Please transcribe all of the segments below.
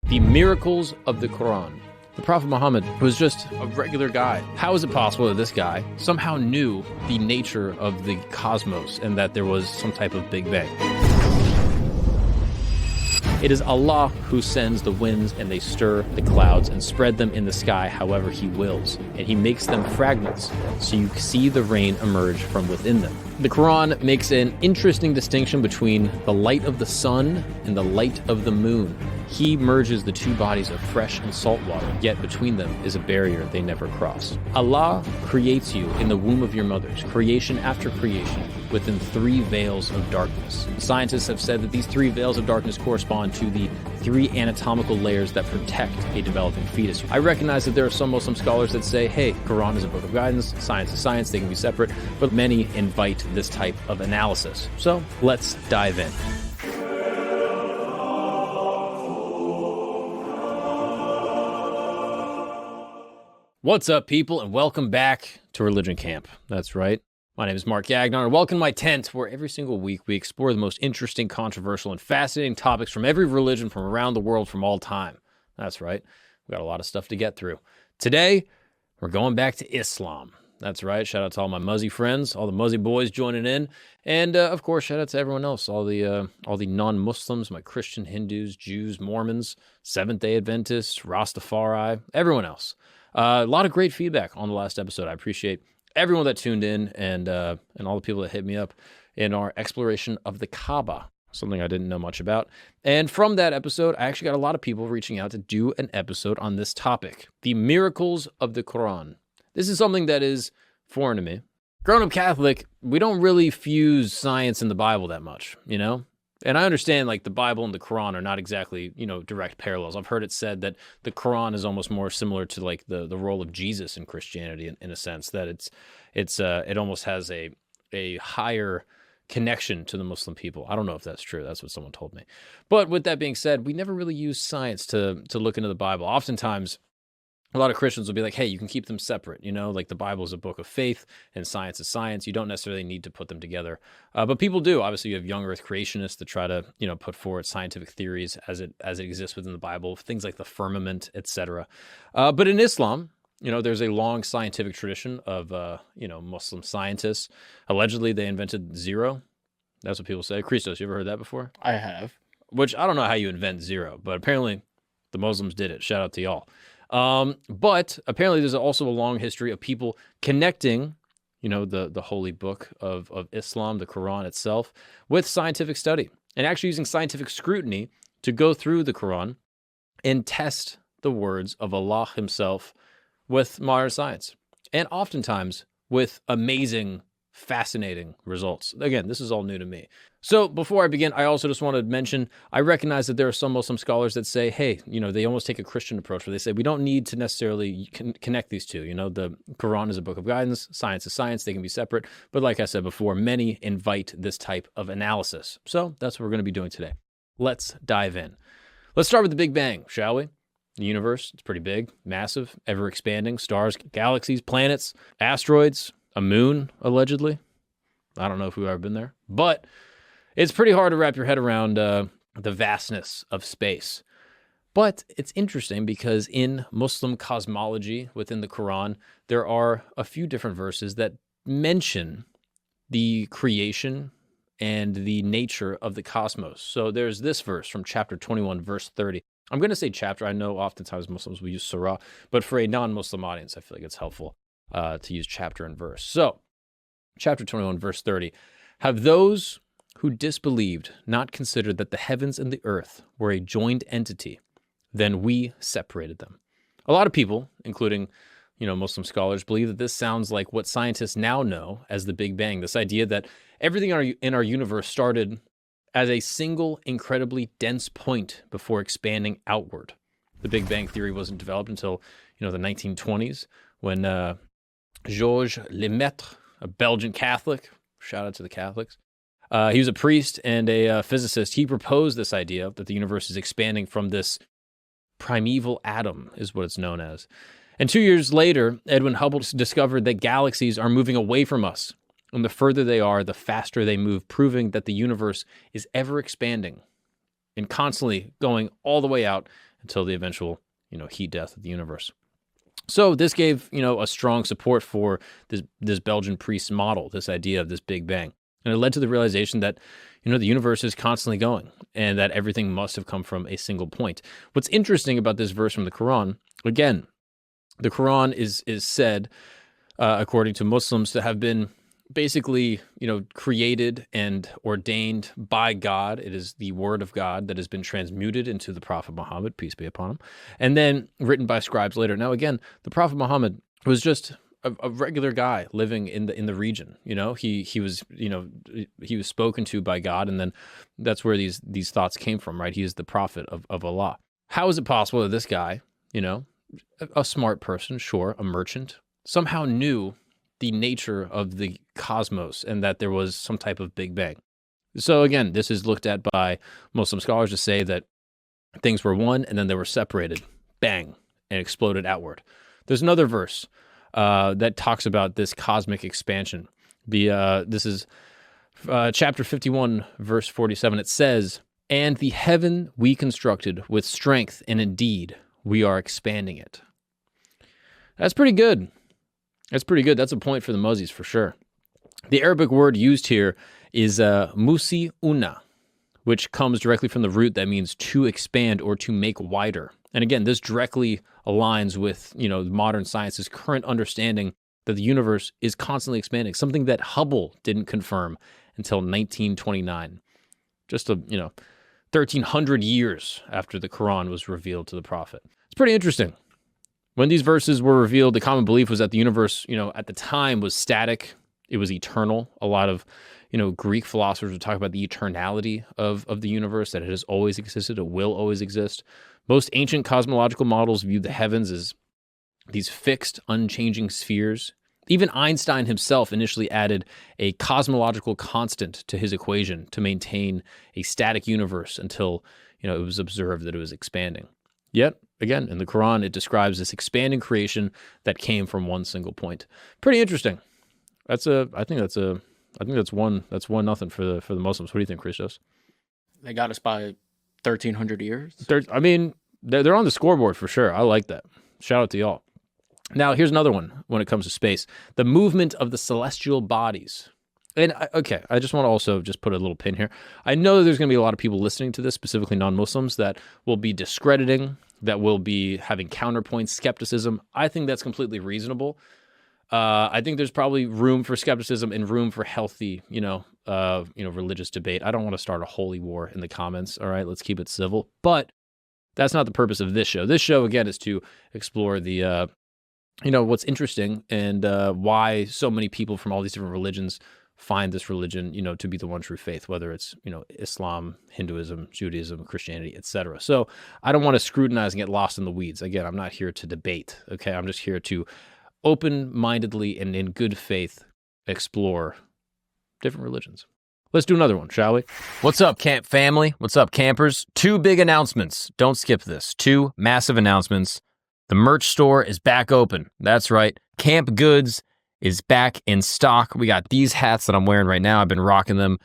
The miracles of the Quran. The Prophet Muhammad was just a regular guy. How is it possible that this guy somehow knew the nature of the cosmos and that there was some type of Big Bang? It is Allah who sends the winds, and they stir the clouds and spread them in the sky however He wills. And He makes them fragments, so you see the rain emerge from within them. The Quran makes an interesting distinction between the light of the sun and the light of the moon. He merges the two bodies of fresh and salt water, yet between them is a barrier they never cross. Allah creates you in the womb of your mothers, creation after creation, within 3 veils of darkness. Scientists have said that these 3 veils of darkness correspond to the 3 anatomical layers that protect a developing fetus. I recognize that there are some Muslim scholars that say, hey, Quran is a book of guidance, science is science, they can be separate, but many invite this type of analysis. So let's dive in. What's up, people, and welcome back to Religion Camp. That's right. My name is Mark Gagnon, and welcome to my tent, where every single week we explore the most interesting, controversial, and fascinating topics from every religion from around the world from all time. That's right. We got a lot of stuff to get through. Today, we're going back to Islam. That's right. Shout out to all my Muzzy friends, all the Muzzy boys joining in, and of course, shout out to everyone else, all the non-Muslims, my Christian, Hindus, Jews, Mormons, Seventh-day Adventists, Rastafari, everyone else. A lot of great feedback on the last episode. I appreciate everyone that tuned in and all the people that hit me up in our exploration of the Kaaba, something I didn't know much about. And from that episode, I actually got a lot of people reaching out to do an episode on this topic, the miracles of the Quran. This is something that is foreign to me. Growing up Catholic, we don't really fuse science in the Bible that much, you know? And I understand, like, the Bible and the Quran are not exactly, direct parallels. I've heard it said that the Quran is almost more similar to, like, the role of Jesus in Christianity in a sense, that it almost has a higher connection to the Muslim people. I don't know if that's true. That's what someone told me. But with that being said, we never really use science to look into the Bible. Oftentimes, a lot of Christians will be like, hey, you can keep them separate, like the Bible is a book of faith and science is science. You don't necessarily need to put them together. But people do. Obviously, you have young earth creationists that try to, put forward scientific theories as it exists within the Bible, things like the firmament, etc. But in Islam, there's a long scientific tradition of, Muslim scientists. Allegedly, they invented zero. That's what people say. Christos, you ever heard that before? I have. Which I don't know how you invent zero, but apparently the Muslims did it. Shout out to y'all. But apparently there's also a long history of people connecting, the holy book of Islam, the Quran itself, with scientific study and actually using scientific scrutiny to go through the Quran and test the words of Allah himself with modern science. And oftentimes with amazing, fascinating results. Again, this is all new to me. So before I begin, I also just want to mention, I recognize that there are some Muslim scholars that say, hey, they almost take a Christian approach where they say we don't need to necessarily connect these two. The Quran is a book of guidance, science is science, they can be separate. But like I said before, many invite this type of analysis. So that's what we're going to be doing today. Let's dive in. Let's start with the Big Bang, shall we? The universe, it's pretty big, massive, ever expanding, stars, galaxies, planets, asteroids, a moon, allegedly. I don't know if we've ever been there, but it's pretty hard to wrap your head around the vastness of space. But it's interesting because in Muslim cosmology within the Quran, there are a few different verses that mention the creation and the nature of the cosmos. So there's this verse from chapter 21, verse 30. I'm going to say chapter. I know oftentimes Muslims will use surah, but for a non-Muslim audience, I feel like it's helpful to use chapter and verse. So chapter 21, verse 30. Have those who disbelieved not considered that the heavens and the earth were a joined entity, then we separated them. A lot of people, including, Muslim scholars, believe that this sounds like what scientists now know as the Big Bang, this idea that everything in our universe started as a single, incredibly dense point before expanding outward. The Big Bang theory wasn't developed until, the 1920s, when Georges Lemaitre, a Belgian Catholic, shout out to the Catholics, he was a priest and a physicist. He proposed this idea that the universe is expanding from this primeval atom, is what it's known as. And 2 years later, Edwin Hubble discovered that galaxies are moving away from us. And the further they are, the faster they move, proving that the universe is ever expanding and constantly going all the way out until the eventual, heat death of the universe. So this gave, a strong support for this Belgian priest model, this idea of this Big Bang. And it led to the realization that, the universe is constantly going and that everything must have come from a single point. What's interesting about this verse from the Quran, again, the Quran is said, according to Muslims, to have been basically, created and ordained by God. It is the word of God that has been transmuted into the Prophet Muhammad, peace be upon him, and then written by scribes later. Now, again, the Prophet Muhammad was just a regular guy living in the region. He was, he was spoken to by God, and then that's where these thoughts came from, right? He is the prophet of Allah. How is it possible that this guy, a smart person, sure, a merchant, somehow knew the nature of the cosmos and that there was some type of Big Bang? So again, this is looked at by Muslim scholars to say that things were one and then they were separated, bang, and exploded outward. There's another verse that talks about this cosmic expansion. This is chapter 51, verse 47. It says, "And the heaven we constructed with strength, and indeed we are expanding it." That's pretty good. That's pretty good. That's a point for the Muzzies for sure. The Arabic word used here is musi una, which comes directly from the root that means to expand or to make wider. And again, this directly aligns with, modern science's current understanding that the universe is constantly expanding, something that Hubble didn't confirm until 1929. Just 1,300 years after the Quran was revealed to the Prophet. It's pretty interesting. When these verses were revealed, the common belief was that the universe, at the time was static. It was eternal. A lot of, Greek philosophers would talk about the eternality of the universe, that it has always existed, it will always exist. Most ancient cosmological models viewed the heavens as these fixed, unchanging spheres. Even Einstein himself initially added a cosmological constant to his equation to maintain a static universe until, it was observed that it was expanding. Yet, again, in the Quran, it describes this expanding creation that came from one single point. Pretty interesting. I think that's 1-0 for the Muslims. What do you think, Christos? They got us by 1,300 years. They're on the scoreboard for sure. I like that. Shout out to y'all. Now, here's another one when it comes to space. The movement of the celestial bodies. And, I just want to also just put a little pin here. I know that there's going to be a lot of people listening to this, specifically non-Muslims, that will be discrediting, that will be having counterpoint skepticism. I think that's completely reasonable. I think there's probably room for skepticism and room for healthy, religious debate. I don't want to start a holy war in the comments. All right, let's keep it civil. But that's not the purpose of this show. This show, again, is to explore the, what's interesting and why so many people from all these different religions find this religion, to be the one true faith, whether it's, Islam, Hinduism, Judaism, Christianity, etc. So I don't want to scrutinize and get lost in the weeds. Again, I'm not here to debate. Okay, I'm just here to open-mindedly and in good faith explore different religions. Let's do another one, shall we? What's up, camp family? What's up, campers? 2 big announcements. Don't skip this. 2 massive announcements. The merch store is back open. That's right. Camp Goods is back in stock. We got these hats that I'm wearing right now. I've been rocking them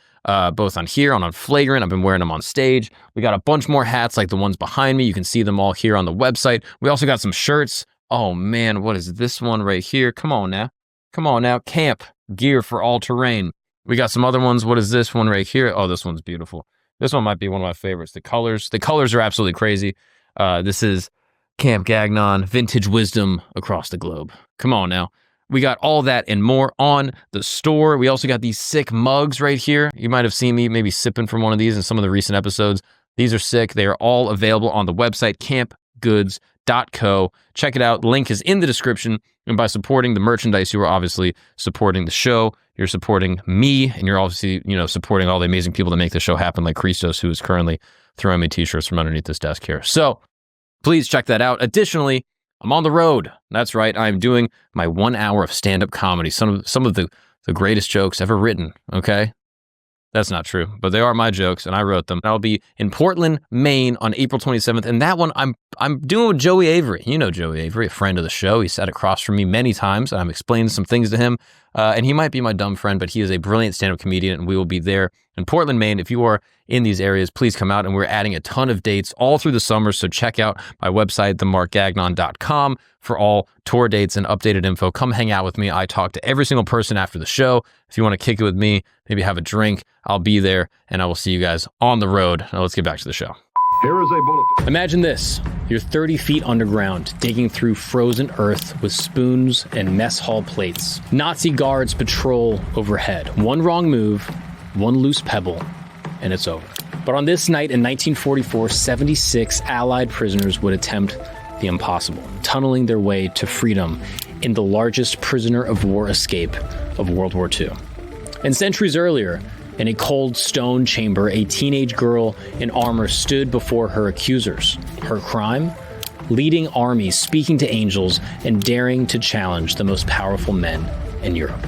both on here, on Flagrant. I've been wearing them on stage. We got a bunch more hats like the ones behind me. You can see them all here on the website. We also got some shirts. Oh man, what is this one right here? Come on now. Camp gear for all terrain. We got some other ones. What is this one right here? Oh, this one's beautiful. This one might be one of my favorites. The colors are absolutely crazy. This is Camp Gagnon, vintage wisdom across the globe. Come on now. We got all that and more on the store. We also got these sick mugs right here. You might have seen me maybe sipping from one of these in some of the recent episodes. These are sick. They are all available on the website, campgoods.co. Check it out. Link is in the description. And by supporting the merchandise, you are obviously supporting the show. You're supporting me, and you're obviously, supporting all the amazing people that make the show happen, like Christos, who is currently throwing me t-shirts from underneath this desk here. So please check that out. Additionally, I'm on the road. That's right. I'm doing my 1 hour of stand-up comedy. Some of the greatest jokes ever written, okay? That's not true, but they are my jokes, and I wrote them. I'll be in Portland, Maine on April 27th, and that one, I'm I'm doing with Joey Avery. You know Joey Avery, a friend of the show. He sat across from me many times, and I'm explaining some things to him. And he might be my dumb friend, but he is a brilliant stand-up comedian, and we will be there in Portland, Maine. If you are in these areas, please come out. And we're adding a ton of dates all through the summer, so check out my website, themarkgagnon.com, for all tour dates and updated info. Come hang out with me. I talk to every single person after the show. If you want to kick it with me, maybe have a drink, I'll be there, and I will see you guys on the road. Now let's get back to the show. Here is a bulletin. Imagine this. You're 30 feet underground, digging through frozen earth with spoons and mess hall plates. Nazi guards patrol overhead. One wrong move, one loose pebble, and it's over. But on this night in 1944, 76 Allied prisoners would attempt the impossible, tunneling their way to freedom in the largest prisoner of war escape of World War II. And centuries earlier, in a cold stone chamber, a teenage girl in armor stood before her accusers. Her crime? Leading armies, speaking to angels, and daring to challenge the most powerful men in Europe.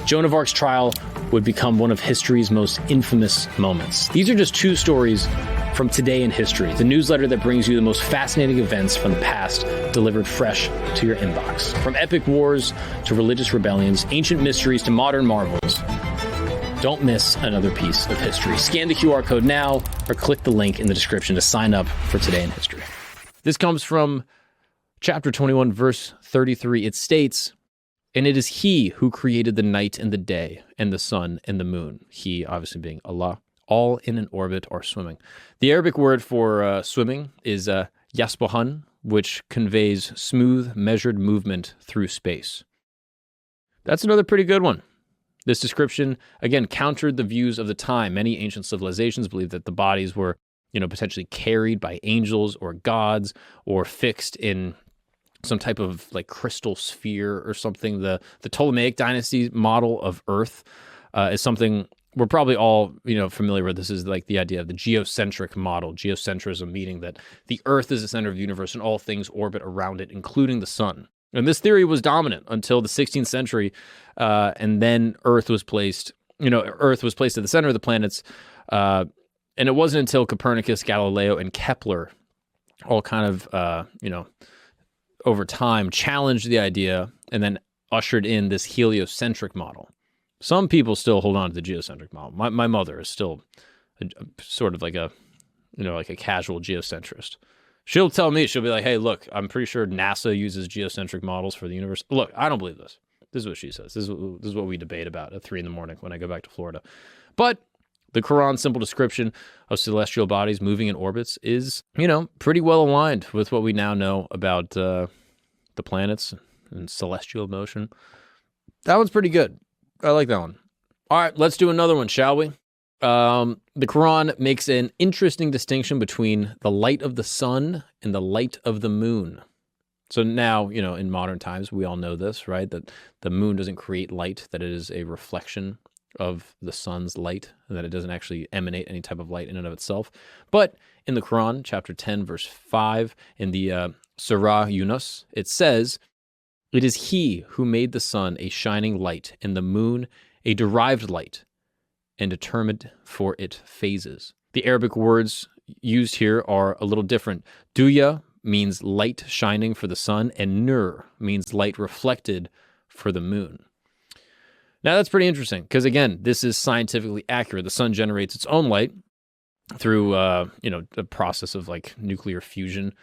Joan of Arc's trial would become one of history's most infamous moments. These are just two stories from Today in History, the newsletter that brings you the most fascinating events from the past, delivered fresh to your inbox. From epic wars to religious rebellions, ancient mysteries to modern marvels, don't miss another piece of history. Scan the QR code now or click the link in the description to sign up for Today in History. This comes from chapter 21, verse 33. It states, "And it is he who created the night and the day and the sun and the moon." He, obviously being Allah, all in an orbit or swimming. The Arabic word for swimming is yasbahan, which conveys smooth, measured movement through space. That's another pretty good one. This description, again, countered the views of the time. Many ancient civilizations believed that the bodies were, potentially carried by angels or gods or fixed in some type of like crystal sphere or something. The Ptolemaic dynasty model of Earth is something we're probably all, familiar with. This is like the idea of the geocentric model, geocentrism, meaning that the Earth is the center of the universe and all things orbit around it, including the sun. And this theory was dominant until the 16th century, and then Earth was placed at the center of the planets, and it wasn't until Copernicus, Galileo, and Kepler all kind of, over time challenged the idea and then ushered in this heliocentric model. Some people still hold on to the geocentric model. My mother is still sort of like a casual geocentrist. She'll tell me, she'll be like, hey, look, I'm pretty sure NASA uses geocentric models for the universe. Look, I don't believe this. This is what she says. This is what we debate about at 3 a.m. when I go back to Florida. But the Quran's simple description of celestial bodies moving in orbits is, pretty well aligned with what we now know about the planets and celestial motion. That one's pretty good. I like that one. All right, let's do another one, shall we? The Quran makes an interesting distinction between the light of the sun and the light of the moon. So now, in modern times, we all know this, right? That the moon doesn't create light, that it is a reflection of the sun's light, and that it doesn't actually emanate any type of light in and of itself. But in the Quran, chapter 10, verse 5, in the Surah Yunus, it says, "It is he who made the sun a shining light and the moon a derived light, and determined for it phases." The Arabic words used here are a little different. Duya means light shining for the sun, and nur means light reflected for the moon. Now that's pretty interesting because, again, this is scientifically accurate. The sun generates its own light through, a process of like nuclear fusion.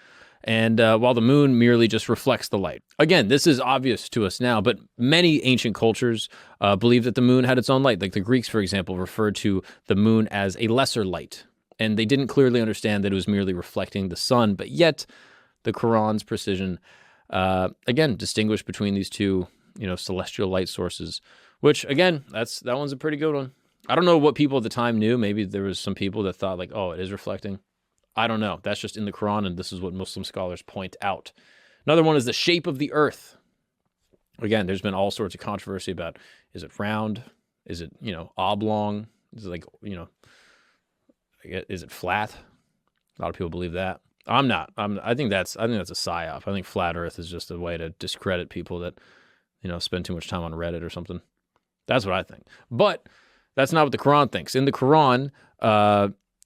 And while the moon merely just reflects the light. Again, this is obvious to us now, but many ancient cultures believed that the moon had its own light. Like the Greeks, for example, referred to the moon as a lesser light. And they didn't clearly understand that it was merely reflecting the sun. But yet, the Quran's precision, again, distinguished between these two, celestial light sources. Which, again, that one's a pretty good one. I don't know what people at the time knew. Maybe there was some people that thought like, oh, it is reflecting. I don't know. That's just in the Quran, and this is what Muslim scholars point out. Another one is the shape of the earth. Again, there's been all sorts of controversy about, is it round? Is it, oblong? Is it like, is it flat? A lot of people believe that. I'm not. I think that's a psyop. I think flat earth is just a way to discredit people that, spend too much time on Reddit or something. That's what I think. But that's not what the Quran thinks. In the Quran,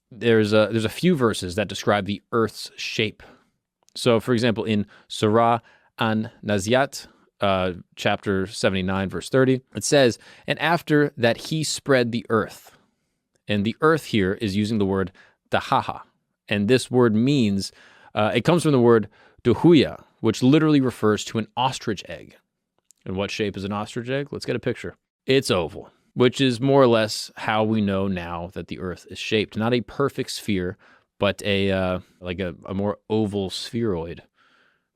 there's a few verses that describe the earth's shape. So, for example, in Surah An-Naziat, chapter 79, verse 30, it says, "And after that he spread the earth." And the earth here is using the word dahaha. And this word means, it comes from the word duhuya, which literally refers to an ostrich egg. And what shape is an ostrich egg? Let's get a picture. It's oval, which is more or less how we know now that the earth is shaped. Not a perfect sphere, but a more oval spheroid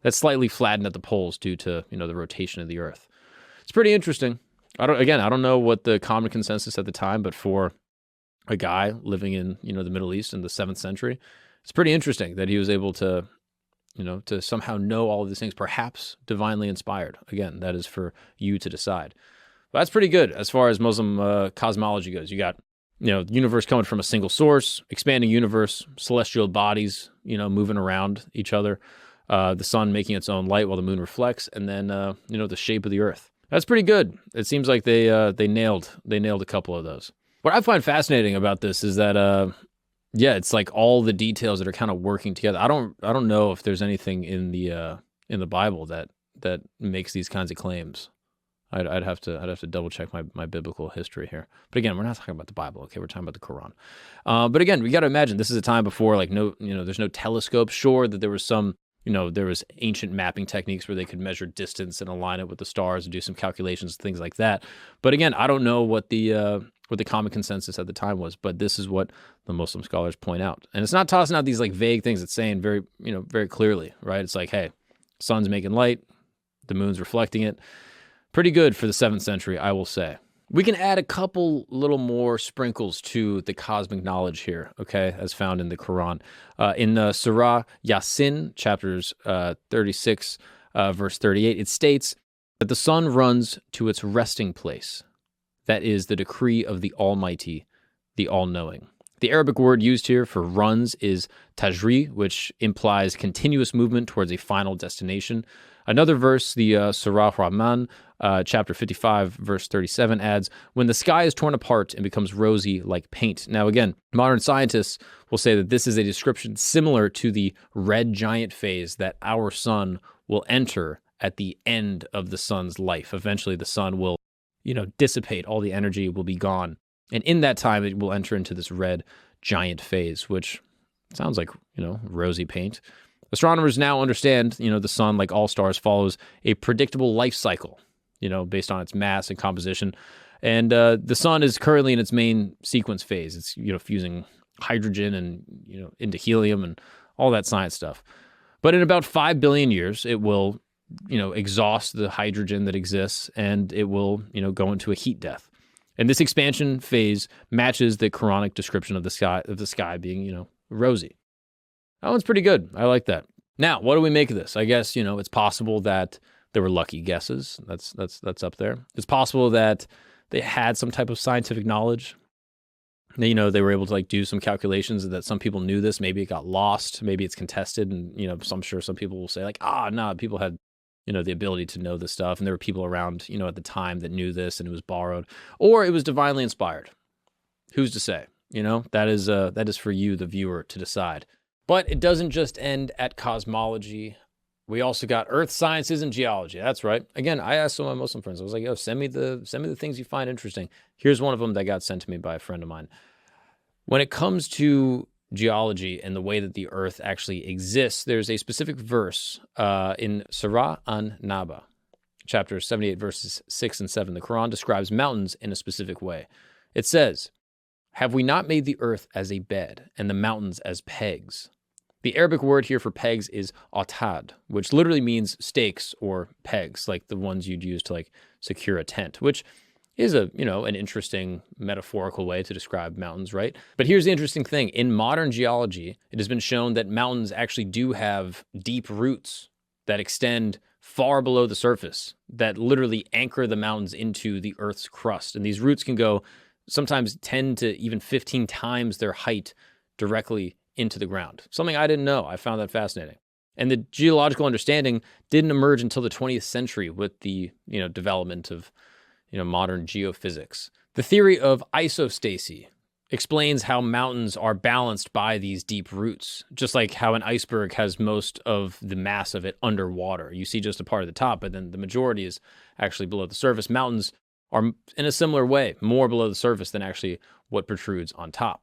that's slightly flattened at the poles due to, the rotation of the earth. It's pretty interesting. I don't know what the common consensus at the time, but for a guy living in, the Middle East in the 7th century, it's pretty interesting that he was able to, to somehow know all of these things, perhaps divinely inspired. Again, that is for you to decide. But that's pretty good as far as Muslim cosmology goes. You got, the universe coming from a single source, expanding universe, celestial bodies, moving around each other, the sun making its own light while the moon reflects, and then, the shape of the earth. That's pretty good. It seems like they nailed a couple of those. What I find fascinating about this is that, it's like all the details that are kind of working together. I don't know if there's anything in the Bible that makes these kinds of claims. I'd have to double check my biblical history here. But again, we're not talking about the Bible. Okay, we're talking about the Quran. But again, we got to imagine this is a time before there's no telescope. Sure that there was some. There was ancient mapping techniques where they could measure distance and align it with the stars and do some calculations, things like that. But again, I don't know what the common consensus at the time was, but this is what the Muslim scholars point out. And it's not tossing out these like vague things. It's saying very, very clearly, right? It's like, hey, sun's making light, the moon's reflecting it. Pretty good for the 7th century, I will say. We can add a couple little more sprinkles to the cosmic knowledge here, okay, as found in the Quran. In Surah Yasin, chapters 36, verse 38, it states that the sun runs to its resting place. That is the decree of the Almighty, the All-Knowing. The Arabic word used here for runs is tajri, which implies continuous movement towards a final destination. Another verse, the Surah Rahman, chapter 55, verse 37 adds, "When the sky is torn apart and becomes rosy like paint." Now again, modern scientists will say that this is a description similar to the red giant phase that our sun will enter at the end of the sun's life. Eventually the sun will, dissipate, all the energy will be gone. And in that time, it will enter into this red giant phase, which sounds like, rosy paint. Astronomers now understand, the sun, like all stars, follows a predictable life cycle, based on its mass and composition. And the sun is currently in its main sequence phase. It's, fusing hydrogen and, into helium and all that science stuff. But in about 5 billion years, it will, exhaust the hydrogen that exists, and it will, go into a heat death. And this expansion phase matches the Quranic description of the sky being, rosy. That one's pretty good. I like that. Now, what do we make of this? I guess, it's possible that there were lucky guesses. That's up there. It's possible that they had some type of scientific knowledge. They were able to do some calculations, that some people knew this. Maybe it got lost. Maybe it's contested. And, I'm sure some people will say no, people had, the ability to know this stuff. And there were people around, at the time that knew this and it was borrowed. Or it was divinely inspired. Who's to say? That is for you, the viewer, to decide. But it doesn't just end at cosmology. We also got earth sciences and geology. That's right. Again, I asked some of my Muslim friends. I was like, "Yo, send me the things you find interesting." Here's one of them that got sent to me by a friend of mine. When it comes to geology and the way that the earth actually exists, there's a specific verse in Surah An-Naba, chapter 78, verses 6 and 7. The Quran describes mountains in a specific way. It says, "Have we not made the earth as a bed and the mountains as pegs?" The Arabic word here for pegs is autad, which literally means stakes or pegs, like the ones you'd use to secure a tent, which is an interesting metaphorical way to describe mountains, right? But here's the interesting thing. In modern geology, it has been shown that mountains actually do have deep roots that extend far below the surface, that literally anchor the mountains into the Earth's crust. And these roots can go sometimes 10 to even 15 times their height directly into the ground. Something I didn't know. I found that fascinating. And the geological understanding didn't emerge until the 20th century with the, development of, modern geophysics. The theory of isostasy explains how mountains are balanced by these deep roots, just like how an iceberg has most of the mass of it underwater. You see just a part of the top, but then the majority is actually below the surface. Mountains are in a similar way, more below the surface than actually what protrudes on top.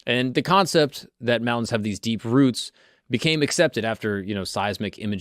And the concept that mountains have these deep roots became accepted after, seismic imaging